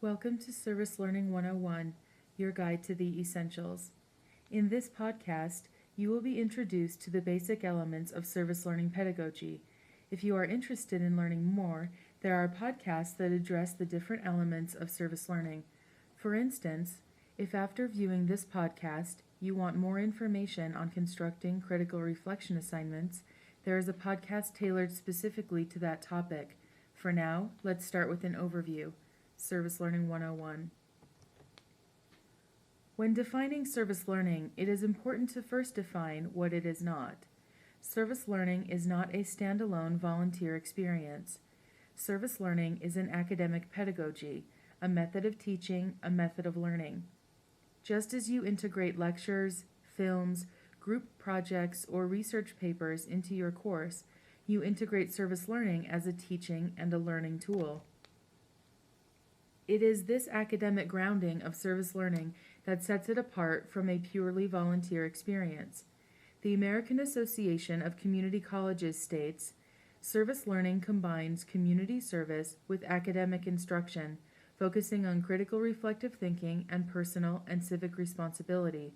Welcome to Service Learning 101, your guide to the essentials. In this podcast, you will be introduced to the basic elements of service learning pedagogy. If you are interested in learning more, there are podcasts that address the different elements of service learning. For instance, if after viewing this podcast, you want more information on constructing critical reflection assignments, there is a podcast tailored specifically to that topic. For now, let's start with an overview. Service Learning 101. When defining service learning, it is important to first define what it is not. Service learning is not a standalone volunteer experience. Service learning is an academic pedagogy, a method of teaching, a method of learning. Just as you integrate lectures, films, group projects, or research papers into your course, you integrate service learning as a teaching and a learning tool. It is this academic grounding of service learning that sets it apart from a purely volunteer experience. The American Association of Community Colleges states, "Service learning combines community service with academic instruction, focusing on critical reflective thinking and personal and civic responsibility.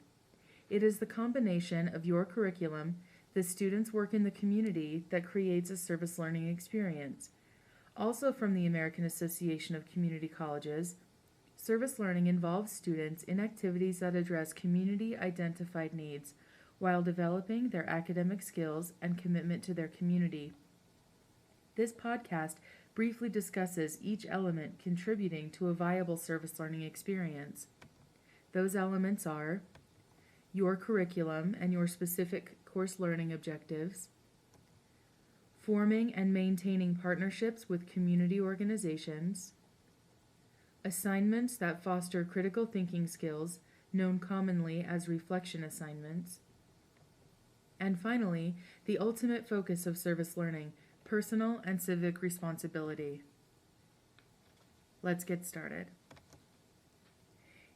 It is the combination of your curriculum, the students' work in the community, that creates a service learning experience." Also from the American Association of Community Colleges, service learning involves students in activities that address community-identified needs while developing their academic skills and commitment to their community. This podcast briefly discusses each element contributing to a viable service learning experience. Those elements are your curriculum and your specific course learning objectives, forming and maintaining partnerships with community organizations, assignments that foster critical thinking skills, known commonly as reflection assignments, and finally, the ultimate focus of service learning, personal and civic responsibility. Let's get started.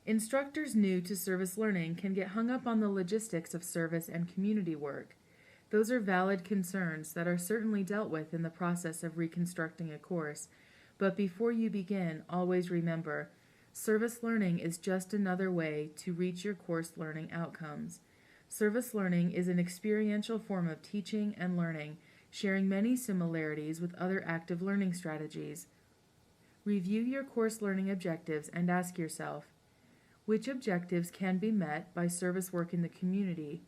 Instructors new to service learning can get hung up on the logistics of service and community work. Those are valid concerns that are certainly dealt with in the process of reconstructing a course, but before you begin, always remember, service learning is just another way to reach your course learning outcomes. Service learning is an experiential form of teaching and learning, sharing many similarities with other active learning strategies. Review your course learning objectives and ask yourself, which objectives can be met by service work in the community?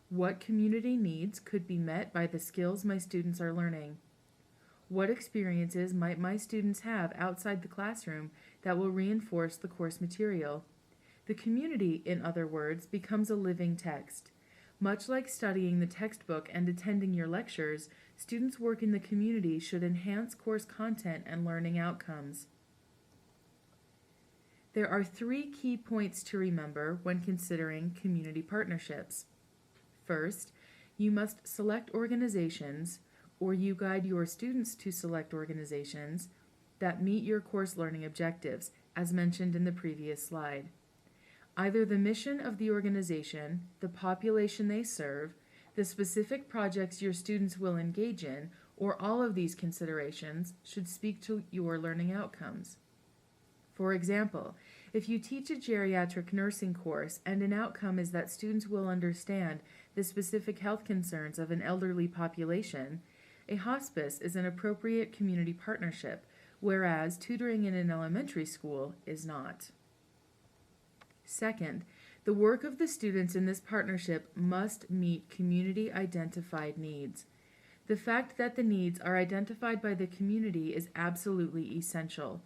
What community needs could be met by the skills my students are learning? What experiences might my students have outside the classroom that will reinforce the course material? The community, in other words, becomes a living text. Much like studying the textbook and attending your lectures, students' work in the community should enhance course content and learning outcomes. There are 3 key points to remember when considering community partnerships. First, you must select organizations, or you guide your students to select organizations, that meet your course learning objectives, as mentioned in the previous slide. Either the mission of the organization, the population they serve, the specific projects your students will engage in, or all of these considerations should speak to your learning outcomes. For example, if you teach a geriatric nursing course and an outcome is that students will understand the specific health concerns of an elderly population, a hospice is an appropriate community partnership, whereas tutoring in an elementary school is not. Second, the work of the students in this partnership must meet community-identified needs. The fact that the needs are identified by the community is absolutely essential.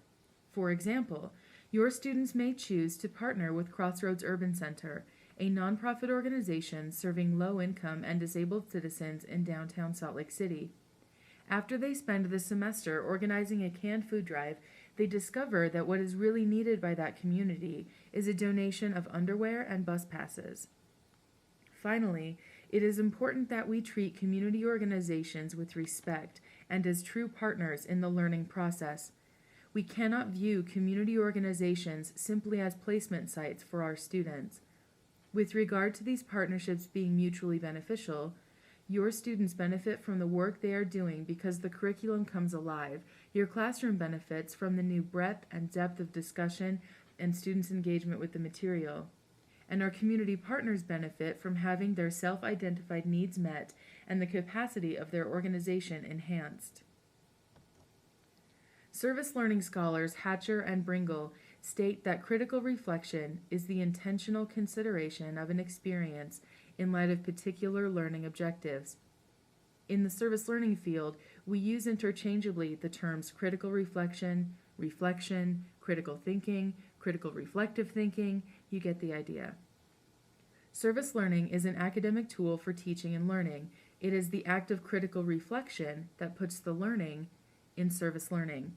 For example, your students may choose to partner with Crossroads Urban Center, a nonprofit organization serving low-income and disabled citizens in downtown Salt Lake City. After they spend the semester organizing a canned food drive, they discover that what is really needed by that community is a donation of underwear and bus passes. Finally, it is important that we treat community organizations with respect and as true partners in the learning process. We cannot view community organizations simply as placement sites for our students. With regard to these partnerships being mutually beneficial, Your students benefit from the work they are doing because the curriculum comes alive. Your classroom benefits from the new breadth and depth of discussion and students' engagement with the material. And our community partners benefit from having their self-identified needs met and the capacity of their organization enhanced. Service learning scholars Hatcher and Bringle state that critical reflection is the intentional consideration of an experience in light of particular learning objectives. In the service learning field, we use interchangeably the terms critical reflection, reflection, critical thinking, critical reflective thinking. You get the idea. Service learning is an academic tool for teaching and learning. It is the act of critical reflection that puts the learning in service learning.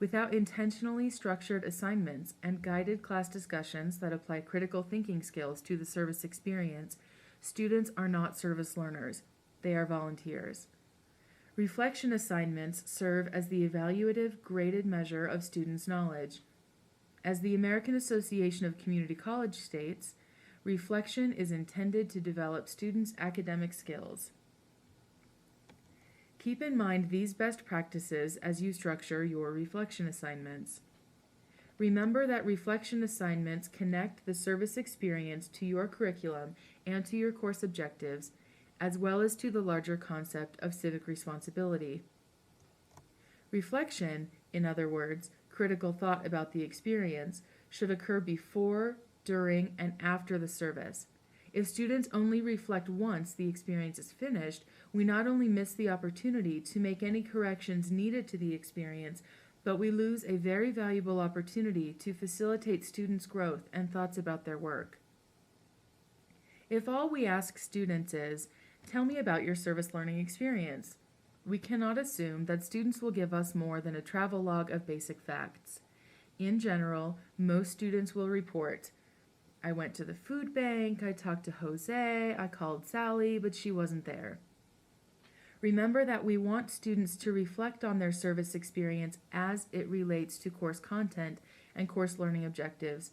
Without intentionally structured assignments and guided class discussions that apply critical thinking skills to the service experience, students are not service learners. They are volunteers. Reflection assignments serve as the evaluative, graded measure of students' knowledge. As the American Association of Community College states, reflection is intended to develop students' academic skills. Keep in mind these best practices as you structure your reflection assignments. Remember that reflection assignments connect the service experience to your curriculum and to your course objectives, as well as to the larger concept of civic responsibility. Reflection, in other words, critical thought about the experience, should occur before, during, and after the service. If students only reflect once the experience is finished, we not only miss the opportunity to make any corrections needed to the experience, but we lose a very valuable opportunity to facilitate students' growth and thoughts about their work. If all we ask students is, "Tell me about your service learning experience," we cannot assume that students will give us more than a travel log of basic facts. In general, most students will report, "I went to the food bank, I talked to Jose, I called Sally, but she wasn't there." Remember that we want students to reflect on their service experience as it relates to course content and course learning objectives,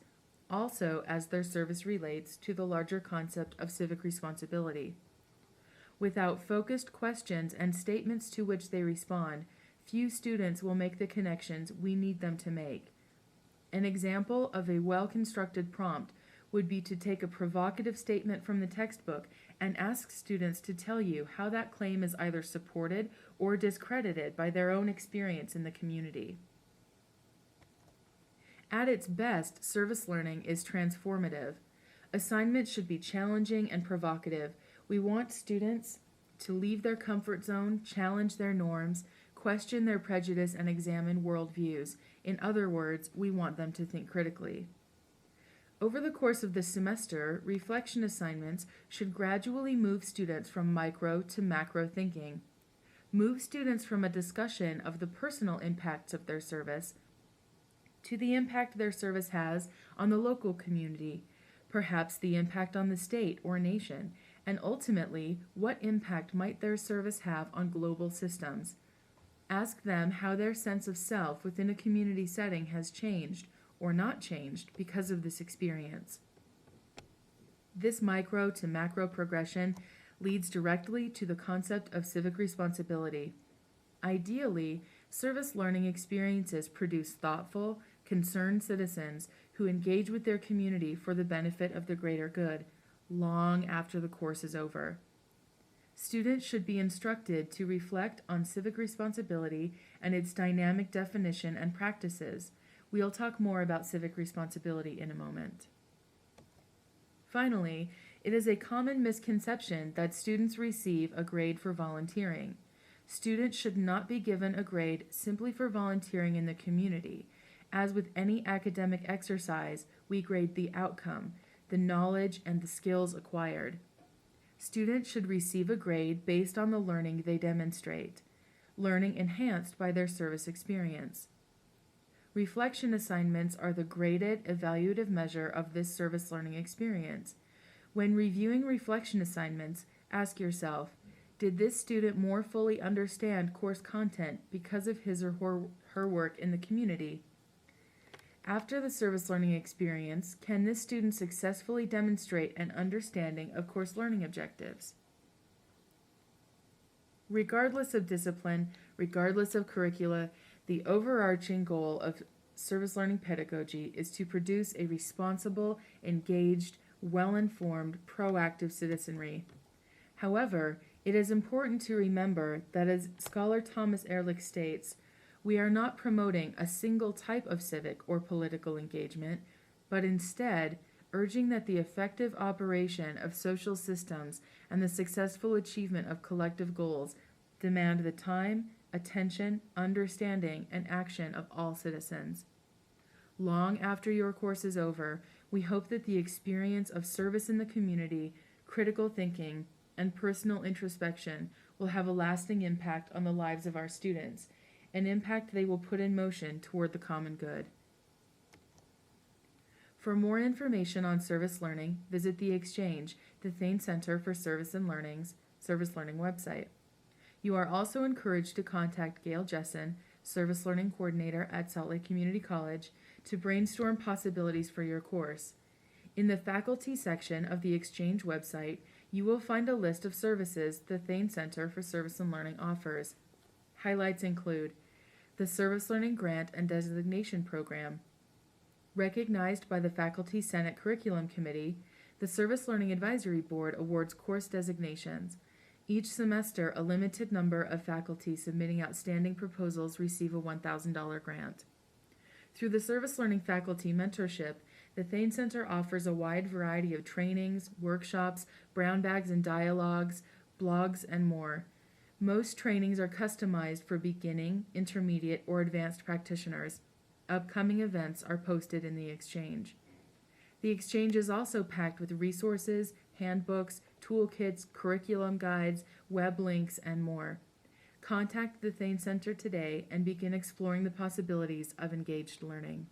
also as their service relates to the larger concept of civic responsibility. Without focused questions and statements to which they respond, few students will make the connections we need them to make. An example of a well-constructed prompt would be to take a provocative statement from the textbook and ask students to tell you how that claim is either supported or discredited by their own experience in the community. At its best, service learning is transformative. Assignments should be challenging and provocative. We want students to leave their comfort zone, challenge their norms, question their prejudice, and examine worldviews. In other words, we want them to think critically. Over the course of the semester, reflection assignments should gradually move students from micro to macro thinking. Move students from a discussion of the personal impacts of their service to the impact their service has on the local community, perhaps the impact on the state or nation, and ultimately, what impact might their service have on global systems. Ask them how their sense of self within a community setting has changed or not changed because of this experience. This micro to macro progression leads directly to the concept of civic responsibility. Ideally, service learning experiences produce thoughtful, concerned citizens who engage with their community for the benefit of the greater good, long after the course is over. Students should be instructed to reflect on civic responsibility and its dynamic definition and practices. We'll talk more about civic responsibility in a moment. Finally, it is a common misconception that students receive a grade for volunteering. Students should not be given a grade simply for volunteering in the community. As with any academic exercise, we grade the outcome, the knowledge, and the skills acquired. Students should receive a grade based on the learning they demonstrate, learning enhanced by their service experience. Reflection assignments are the graded, evaluative measure of this service learning experience. When reviewing reflection assignments, ask yourself, did this student more fully understand course content because of his or her work in the community? After the service learning experience, can this student successfully demonstrate an understanding of course learning objectives? Regardless of discipline, regardless of curricula, the overarching goal of service learning pedagogy is to produce a responsible, engaged, well-informed, proactive citizenry. However, it is important to remember that, as scholar Thomas Ehrlich states, we are not promoting a single type of civic or political engagement, but instead urging that the effective operation of social systems and the successful achievement of collective goals demand the time, attention, understanding, and action of all citizens. Long after your course is over, we hope that the experience of service in the community, critical thinking, and personal introspection will have a lasting impact on the lives of our students, an impact they will put in motion toward the common good. For more information on service learning, visit the Exchange, the Thayne Center for Service and Learning's service learning website. You are also encouraged to contact Gail Jessen, Service Learning Coordinator at Salt Lake Community College, to brainstorm possibilities for your course. In the faculty section of the Exchange website, you will find a list of services the Thayne Center for Service and Learning offers. Highlights include the Service Learning Grant and Designation Program. Recognized by the Faculty Senate Curriculum Committee, the Service Learning Advisory Board awards course designations. Each semester, a limited number of faculty submitting outstanding proposals receive a $1,000 grant. Through the Service Learning Faculty Mentorship, the Thayne Center offers a wide variety of trainings, workshops, brown bags and dialogues, blogs, and more. Most trainings are customized for beginning, intermediate, or advanced practitioners. Upcoming events are posted in the Exchange. The Exchange is also packed with resources, handbooks, toolkits, curriculum guides, web links, and more. Contact the Thayne Center today and begin exploring the possibilities of engaged learning.